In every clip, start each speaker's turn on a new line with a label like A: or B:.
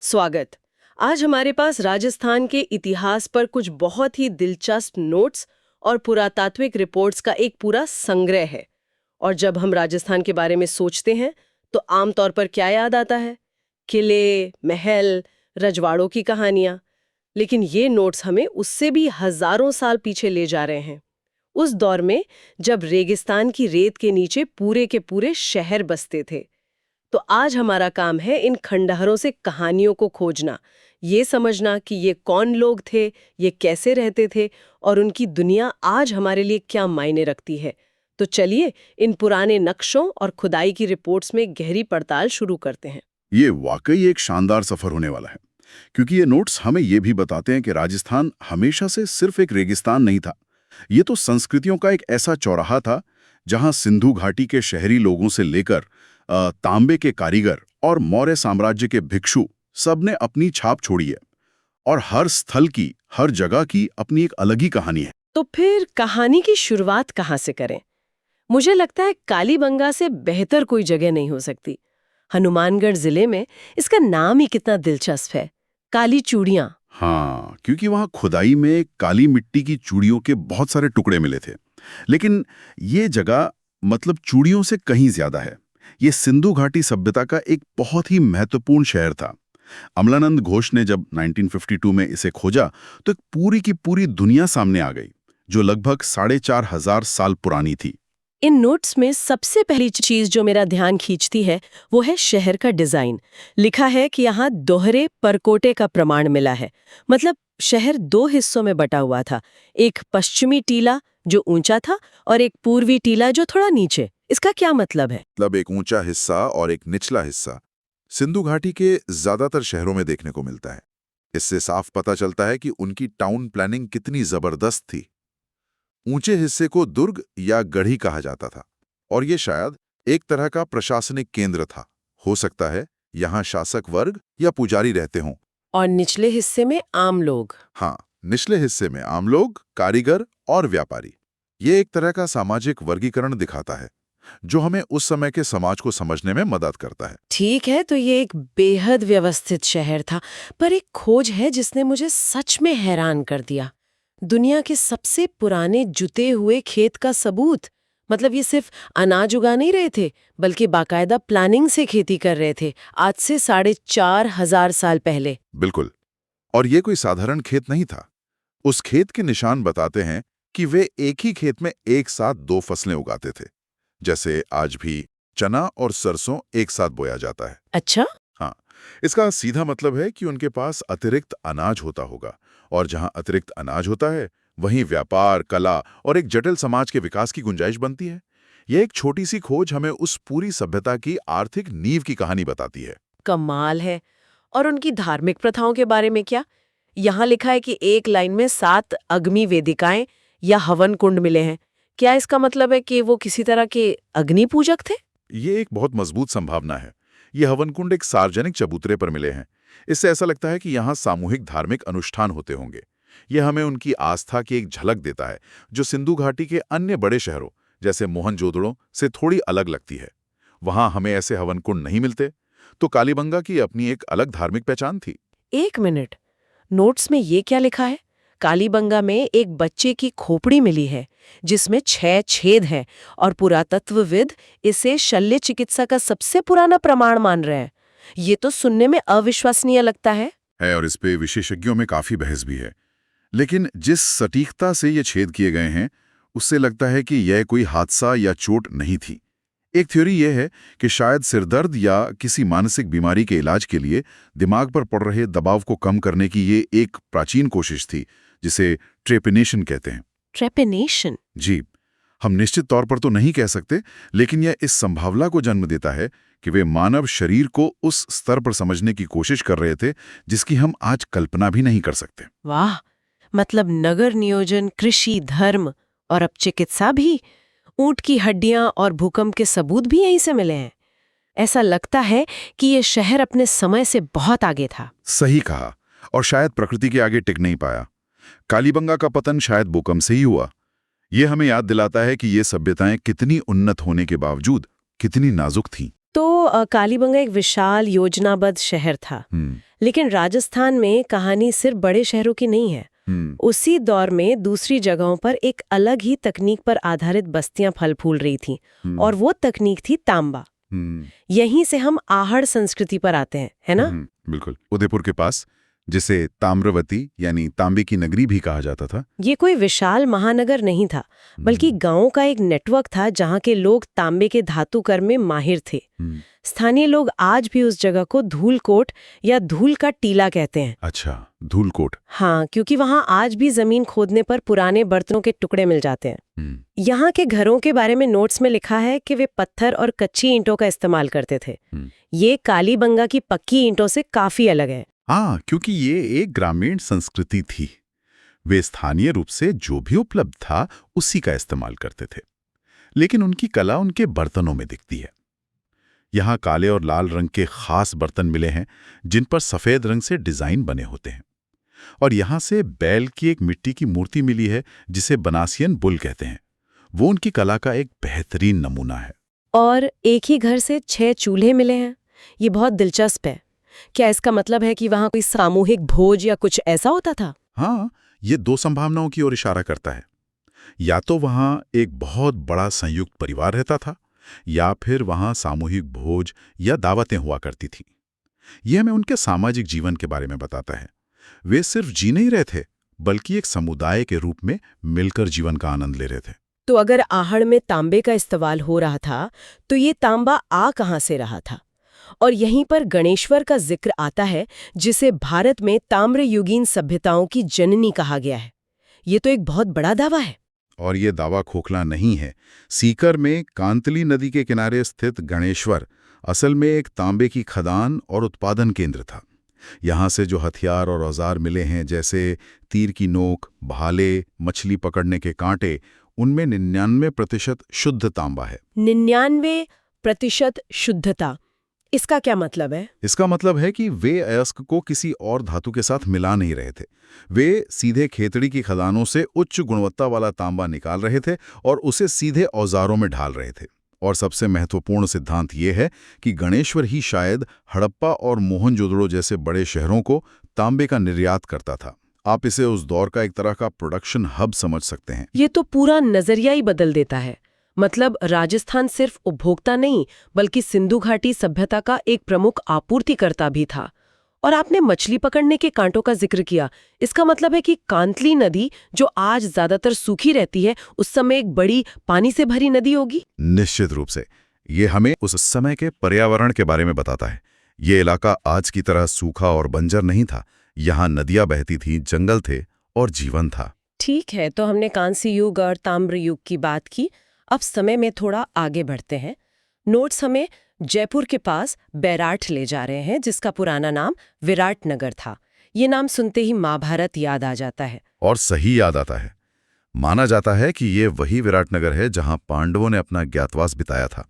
A: स्वागत। आज हमारे पास राजस्थान के इतिहास पर कुछ बहुत ही दिलचस्प नोट्स और पुरातात्विक रिपोर्ट्स का एक पूरा संग्रह है। और जब हम राजस्थान के बारे में सोचते हैं तो आमतौर पर क्या याद आता है? किले, महल, रजवाड़ों की कहानियां। लेकिन ये नोट्स हमें उससे भी हजारों साल पीछे ले जा रहे हैं, उस दौर में जब रेगिस्तान की रेत के नीचे पूरे के पूरे शहर बसते थे। तो आज हमारा काम है इन खंडहरों से कहानियों को खोजना, ये समझना कि ये कौन लोग थे, ये कैसे रहते थे और उनकी दुनिया आज हमारे लिए क्या मायने रखती है। तो चलिए इन पुराने नक्शों और खुदाई की रिपोर्ट्स में गहरी पड़ताल शुरू करते हैं।
B: ये वाकई एक शानदार सफर होने वाला है, क्योंकि ये नोट्स हमें ये भी बताते हैं कि राजस्थान हमेशा से सिर्फ एक रेगिस्तान नहीं था। ये तो संस्कृतियों का एक ऐसा चौराहा था जहां सिंधु घाटी के शहरी लोगों से लेकर तांबे के कारीगर और मौर्य साम्राज्य के भिक्षु सबने अपनी छाप छोड़ी है। और हर स्थल की, हर जगह की अपनी एक अलग ही कहानी है।
A: तो फिर कहानी की शुरुआत कहाँ से करें? मुझे लगता है कालीबंगा से बेहतर कोई जगह नहीं हो सकती। हनुमानगढ़ जिले में इसका नाम ही कितना दिलचस्प है, काली चूड़ियां।
B: हाँ, क्योंकि वहां खुदाई में काली मिट्टी की चूड़ियों के बहुत सारे टुकड़े मिले थे। लेकिन ये जगह मतलब चूड़ियों से कहीं ज्यादा है। ये सिंधु घाटी सभ्यता का एक बहुत ही महत्वपूर्ण शहर था। अमलानंद घोष ने जब 1952 में इसे खोजा तो एक पूरी की पूरी दुनिया सामने आ गई, जो लगभग 4,500 साल पुरानी थी।
A: इन नोट्स में सबसे पहली चीज जो मेरा ध्यान खींचती है वो है शहर का डिजाइन। लिखा है कि यहाँ दोहरे परकोटे का प्रमाण मिला है। मतलब शहर दो हिस्सों में बटा हुआ था, एक पश्चिमी टीला जो ऊंचा था और एक पूर्वी टीला जो थोड़ा नीचे। इसका क्या मतलब है?
C: मतलब एक ऊंचा हिस्सा और एक निचला हिस्सा सिंधु घाटी के ज्यादातर शहरों में देखने को मिलता है। इससे साफ पता चलता है कि उनकी टाउन प्लानिंग कितनी जबरदस्त थी। ऊंचे हिस्से को दुर्ग या गढ़ी कहा जाता था और ये शायद एक तरह का प्रशासनिक केंद्र था। हो सकता है यहाँ शासक वर्ग या पुजारी रहते हों।
A: और निचले हिस्से में आम लोग।
C: हाँ, निचले हिस्से में आम लोग, कारीगर और व्यापारी। ये एक तरह का सामाजिक वर्गीकरण दिखाता है जो हमें उस समय के समाज को समझने में मदद करता है।
A: ठीक है, तो ये एक बेहद व्यवस्थित शहर था। पर एक खोज है जिसने मुझे सच में हैरान कर दिया। दुनिया के सबसे पुराने जुते हुए खेत का सबूत। मतलब ये सिर्फ अनाज उगा नहीं रहे थे, बल्कि बाकायदा प्लानिंग से खेती कर रहे थे, आज से 4,500 साल पहले।
C: बिल्कुल। और ये कोई साधारण खेत नहीं था। उस खेत के निशान बताते हैं कि वे एक ही खेत में एक साथ दो फसलें उगाते थे। जैसे आज भी चना और सरसों एक साथ बोया जाता है।
A: अच्छा।
C: हाँ, इसका सीधा मतलब है कि उनके पास अतिरिक्त अनाज होता होगा, और जहां अतिरिक्त अनाज होता है वहीं व्यापार, कला और एक जटिल समाज के विकास की गुंजाइश बनती है। यह एक छोटी सी खोज हमें उस पूरी सभ्यता की आर्थिक नींव की कहानी बताती है।
A: कमाल है। और उनकी धार्मिक प्रथाओं के बारे में क्या? यहाँ लिखा है कि एक लाइन में 7 अग्नि वेदिकाएं या हवन कुंड मिले हैं। क्या इसका मतलब है कि वो किसी तरह के अग्नि पूजक थे?
C: ये एक बहुत मजबूत संभावना है। ये हवन कुंड एक सार्वजनिक चबूतरे पर मिले हैं। इससे ऐसा लगता है कि यहाँ सामूहिक धार्मिक अनुष्ठान होते होंगे। यह हमें उनकी आस्था की एक झलक देता है, जो सिंधु घाटी के अन्य बड़े शहरों जैसे मोहनजोदड़ो से थोड़ी अलग लगती है। वहां हमें ऐसे हवन कुंड नहीं मिलते, तो कालीबंगा की अपनी एक अलग धार्मिक पहचान थी।
A: एक मिनट, नोट्स में ये क्या लिखा है? कालीबंगा में एक बच्चे की खोपड़ी मिली है जिसमें 6 छेद हैं और पुरातत्वविद इसे शल्य चिकित्सा का सबसे पुराना प्रमाण मान रहे हैं। ये तो सुनने में अविश्वसनीय लगता है।
B: और इस पे विशेषज्ञों में काफी बहस भी है। लेकिन जिस सटीकता से ये छेद किए गए हैं, उससे लगता है कि यह कोई हादसा या चोट नहीं थी। एक थ्योरी यह है कि शायद सिरदर्द या किसी मानसिक बीमारी के इलाज के लिए दिमाग पर पड़ रहे दबाव को कम करने की ये एक प्राचीन कोशिश थी, जिसे ट्रेपिनेशन कहते हैं।
A: ट्रेपिनेशन?
B: जी, हम निश्चित तौर पर तो नहीं कह सकते, लेकिन यह इस संभावना को जन्म देता है कि वे मानव शरीर को उस स्तर पर समझने की कोशिश कर रहे थे जिसकी हम आज कल्पना भी नहीं कर सकते।
A: वाह, मतलब नगर नियोजन, कृषि, धर्म और अब चिकित्सा भी। ऊंट की हड्डियां और भूकंप के सबूत भी यहीं से मिले हैं। ऐसा लगता है कि ये शहर अपने समय से बहुत आगे था।
B: सही कहा, और शायद प्रकृति के आगे टिक नहीं पाया। कालीबंगा का पतन शायद भूकंप से ही हुआ। ये हमें याद दिलाता है कि ये सभ्यताएं कितनी उन्नत होने के बावजूद कितनी नाजुक थीं।
A: तो कालीबंगा एक विशाल योजनाबद्ध शहर था। लेकिन राजस्थान में कहानी सिर्फ बड़े शहरों की नहीं है। उसी दौर में दूसरी जगहों पर एक अलग ही तकनीक पर आधारित बस्तियां फल फूल रही थीं, और वो तकनीक थी तांबा। यहीं से हम आहड़ संस्कृति पर आते हैं, है ना?
C: बिल्कुल। उदयपुर के पास, जिसे ताम्रवती यानी तांबे की नगरी भी कहा जाता था।
A: ये कोई विशाल महानगर नहीं था, बल्कि गांवों का एक नेटवर्क था जहां के लोग तांबे के धातुकर्म में माहिर थे। स्थानीय लोग आज भी उस जगह को धूलकोट या धूल का टीला कहते हैं।
C: अच्छा, धूलकोट।
A: हाँ, क्योंकि वहां आज भी जमीन खोदने पर पुराने बर्तनों के टुकड़े मिल जाते हैं। यहाँ के घरों के बारे में नोट्स में लिखा है कि वे पत्थर और कच्ची ईंटों का इस्तेमाल करते थे। ये कालीबंगा की पक्की ईंटों से काफी अलग है।
C: हाँ, क्योंकि ये एक ग्रामीण संस्कृति थी। वे स्थानीय रूप से जो भी उपलब्ध था उसी का इस्तेमाल करते थे, लेकिन उनकी कला उनके बर्तनों में दिखती है। यहाँ काले और लाल रंग के खास बर्तन मिले हैं जिन पर सफेद रंग से डिजाइन बने होते हैं, और यहाँ से बैल की एक मिट्टी की मूर्ति मिली है जिसे बनासियन बुल कहते हैं। वो उनकी कला का एक बेहतरीन नमूना है।
A: और एक ही घर से 6 चूल्हे मिले हैं। ये बहुत दिलचस्प है। क्या इसका मतलब है कि वहां कोई सामूहिक भोज या कुछ ऐसा होता था?
C: हाँ, ये 2 संभावनाओं की ओर इशारा करता है। या तो वहां एक बहुत बड़ा संयुक्त परिवार रहता था, या फिर वहां सामूहिक भोज या दावतें हुआ करती थीं। यह हमें उनके सामाजिक जीवन के बारे में बताता है। वे सिर्फ जी नहीं रहे थे, बल्कि एक समुदाय के रूप में मिलकर जीवन का आनंद ले रहे थे।
A: तो अगर आहड़ में तांबे का इस्तेमाल हो रहा था, तो ये तांबा आ कहां से रहा था? और यहीं पर गणेश्वर का जिक्र आता है, जिसे भारत में ताम्रयुगीन सभ्यताओं की जननी कहा गया है। ये तो एक बहुत बड़ा दावा है।
C: और ये दावा खोखला नहीं है। सीकर में कांतली नदी के किनारे स्थित गणेश्वर असल में एक तांबे की खदान और उत्पादन केंद्र था। यहाँ से जो हथियार और औजार मिले हैं, जैसे तीर की नोक, भाले, मछली पकड़ने के कांटे, उनमें 99% शुद्ध तांबा है।
A: 99% शुद्धता, इसका क्या मतलब है?
C: इसका मतलब है कि वे अयस्क को किसी और धातु के साथ मिला नहीं रहे थे। वे सीधे खेतड़ी की खदानों से उच्च गुणवत्ता वाला तांबा निकाल रहे थे और उसे सीधे औजारों में ढाल रहे थे। और सबसे महत्वपूर्ण सिद्धांत ये है कि गणेश्वर ही शायद हड़प्पा और मोहनजोदड़ो जैसे बड़े शहरों को तांबे का निर्यात करता था। आप इसे उस दौर का एक तरह का प्रोडक्शन हब समझ सकते हैं।
A: ये तो पूरा नजरिया ही बदल देता है। मतलब राजस्थान सिर्फ उपभोक्ता नहीं, बल्कि सिंधु घाटी सभ्यता का एक प्रमुख आपूर्तिकर्ता भी था। और आपने मछली पकड़ने के कांटों का जिक्र किया। इसका मतलब है कि कांतली नदी, जो आज ज्यादातर सूखी रहती है, उस समय एक बड़ी पानी से भरी नदी होगी।
C: निश्चित रूप से ये हमें उस समय के पर्यावरण के बारे में बताता है। ये इलाका आज की तरह सूखा और बंजर नहीं था। यहाँ नदियां बहती थीं, जंगल थे और जीवन था।
A: ठीक है, तो हमने कांस्य युग और ताम्र युग की बात की। अब समय में थोड़ा आगे बढ़ते हैं। नोट्स हमें जयपुर के पास बैराठ ले जा रहे हैं, जिसका पुराना नाम विराटनगर था। ये नाम सुनते ही महाभारत याद आ जाता है।
C: और सही याद आता है। माना जाता है कि ये वही विराटनगर है जहां पांडवों ने अपना ज्ञातवास बिताया था।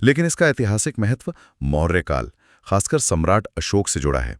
C: लेकिन इसका ऐतिहासिक महत्व मौर्य काल, खासकर सम्राट अशोक से जुड़ा है।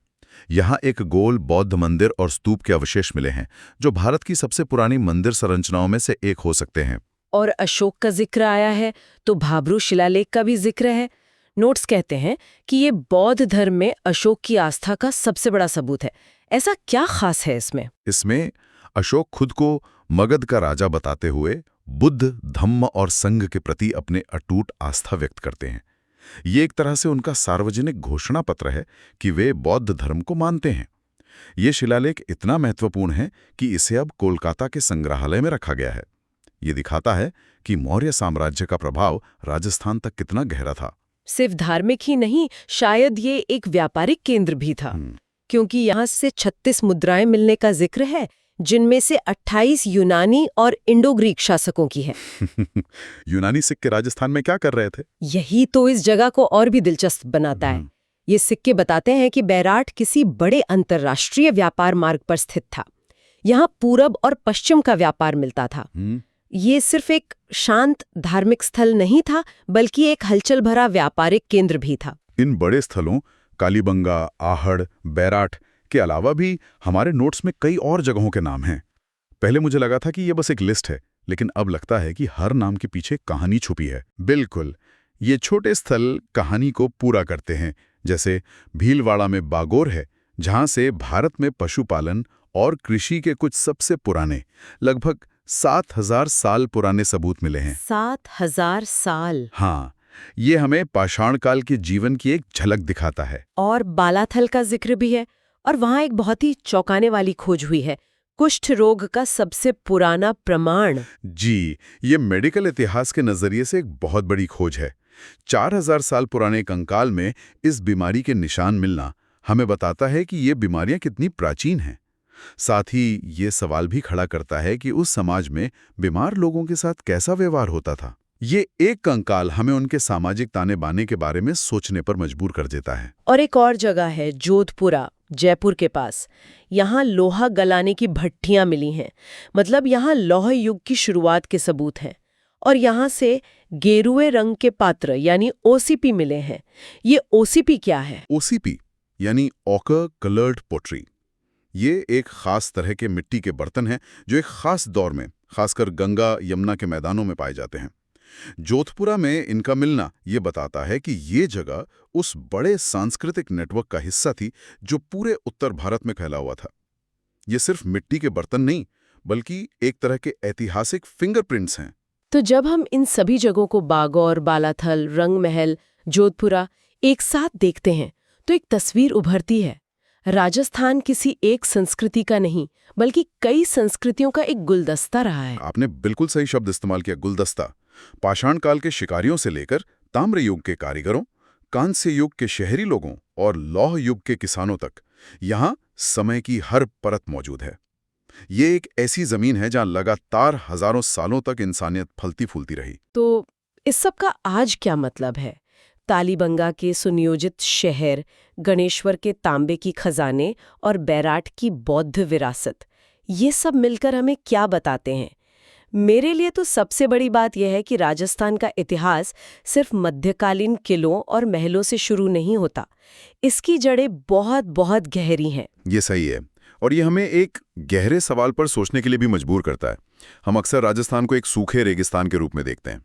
C: यहाँ एक गोल बौद्ध मंदिर और स्तूप के अवशेष मिले हैं, जो भारत की सबसे पुरानी मंदिर संरचनाओं में से एक हो सकते हैं।
A: और अशोक का जिक्र आया है, तो भाब्रू शिलालेख का भी जिक्र है। नोट्स कहते हैं कि ये बौद्ध धर्म में अशोक की आस्था का सबसे बड़ा सबूत है। ऐसा क्या खास है इसमें?
C: इसमें अशोक खुद को मगध का राजा बताते हुए बुद्ध, धम्म और संघ के प्रति अपने अटूट आस्था व्यक्त करते हैं। ये एक तरह से उनका सार्वजनिक घोषणा पत्र है कि वे बौद्ध धर्म को मानते हैं। ये शिलालेख इतना महत्वपूर्ण है कि इसे अब कोलकाता के संग्रहालय में रखा गया है। ये दिखाता है कि मौर्य साम्राज्य का प्रभाव राजस्थान तक कितना गहरा था।
A: सिर्फ धार्मिक ही नहीं, शायद ये एक व्यापारिक केंद्र भी था, क्योंकि यहाँ से 36 मुद्राएं मिलने का जिक्र है, जिनमें से 28 यूनानी और इंडो ग्रीक शासकों की है।
C: यूनानी सिक्के राजस्थान में क्या कर रहे थे?
A: यही तो इस जगह को और भी दिलचस्प बनाता है। ये सिक्के बताते हैं कि बैराठ किसी बड़े अंतर्राष्ट्रीय व्यापार मार्ग पर स्थित था। यहाँ पूरब और पश्चिम का व्यापार मिलता था। ये सिर्फ एक शांत धार्मिक स्थल नहीं था, बल्कि एक हलचल भरा व्यापारिक केंद्र भी था।
C: इन बड़े स्थलों कालीबंगा, आहड़, बैराठ के अलावा भी हमारे नोट्स में कई और जगहों के नाम हैं। पहले मुझे लगा था कि ये बस एक लिस्ट है, लेकिन अब लगता है कि हर नाम के पीछे कहानी छुपी है। बिल्कुल, ये छोटे स्थल कहानी को पूरा करते हैं। जैसे भीलवाड़ा में बागोर है,
B: जहां से भारत में पशुपालन और कृषि के कुछ सबसे पुराने, लगभग 7,000 साल पुराने सबूत मिले हैं।
A: 7,000 साल।
B: हाँ, ये हमें पाषाण काल के जीवन की एक झलक दिखाता है।
A: और बालाथल का जिक्र भी है, और वहां एक बहुत ही चौंकाने वाली खोज हुई है, कुष्ठ रोग का सबसे पुराना प्रमाण।
B: जी, ये मेडिकल इतिहास के नजरिए से एक बहुत बड़ी खोज है। 4,000 साल पुराने कंकाल में इस बीमारी के निशान मिलना हमें बताता है कि ये बीमारियां कितनी प्राचीन हैं। साथ ही ये सवाल भी खड़ा करता है कि उस समाज में बीमार लोगों के साथ कैसा व्यवहार होता था। ये एक कंकाल हमें उनके सामाजिक ताने बाने के बारे में सोचने पर मजबूर कर देता है।
A: और एक और जगह है जोधपुरा, जयपुर के पास। यहाँ लोहा गलाने की भट्टियां मिली हैं, मतलब यहाँ लौह युग की शुरुआत के सबूत हैं। और यहाँ से गेरुए रंग के पात्र यानी ओसीपी मिले हैं। ये ओसीपी क्या है?
B: ओसीपी यानी ऑकर कलर्ड पोट्री। ये एक खास तरह के मिट्टी के बर्तन हैं जो एक खास दौर में, खासकर गंगा यमुना के मैदानों में पाए जाते हैं। जोधपुरा में इनका मिलना ये बताता है कि ये जगह उस बड़े सांस्कृतिक नेटवर्क का हिस्सा थी जो पूरे उत्तर भारत में फैला हुआ था। ये सिर्फ मिट्टी के बर्तन नहीं, बल्कि एक तरह के ऐतिहासिक फिंगरप्रिंट्स हैं।
A: तो जब हम इन सभी जगहों को बागौर, बालाथल, रंगमहल, जोधपुरा एक साथ देखते हैं तो एक तस्वीर उभरती है। राजस्थान किसी एक संस्कृति का नहीं, बल्कि कई संस्कृतियों का एक गुलदस्ता रहा है।
B: आपने बिल्कुल सही शब्द इस्तेमाल किया, गुलदस्ता। पाषाण काल के शिकारियों से लेकर ताम्र युग के कारीगरों, कांस्य युग के शहरी लोगों और लौह युग के किसानों तक यहाँ समय की हर परत मौजूद है। ये एक ऐसी जमीन है जहाँ लगातार हजारों सालों तक इंसानियत फलती फूलती रही।
A: तो इस सब का आज क्या मतलब है? तालीबंगा के सुनियोजित शहर, गणेश्वर के तांबे की खजाने और बैराट की बौद्ध विरासत, ये सब मिलकर हमें क्या बताते हैं? मेरे लिए तो सबसे बड़ी बात यह है कि राजस्थान का इतिहास सिर्फ मध्यकालीन किलों और महलों से शुरू नहीं होता। इसकी जड़ें बहुत बहुत गहरी हैं।
B: ये सही है, और ये हमें एक गहरे सवाल पर सोचने के लिए भी मजबूर करता है। हम अक्सर राजस्थान को एक सूखे रेगिस्तान के रूप में देखते हैं,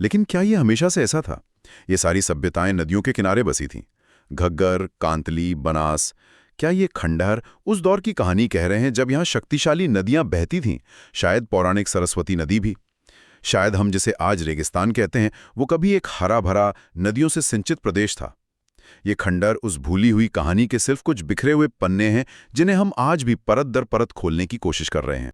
B: लेकिन क्या ये हमेशा से ऐसा था? ये सारी सभ्यताएं नदियों के किनारे बसी थीं। घग्गर, कांतली, बनास, क्या ये खंडहर उस दौर की कहानी कह रहे हैं जब यहाँ शक्तिशाली नदियां बहती थीं? शायद पौराणिक सरस्वती नदी भी। शायद हम जिसे आज रेगिस्तान कहते हैं वो कभी एक हरा भरा नदियों से सिंचित प्रदेश था। ये खंडहर उस भूली हुई कहानी के सिर्फ कुछ बिखरे हुए पन्ने हैं जिन्हें हम आज भी परत दर परत खोलने की कोशिश कर रहे हैं।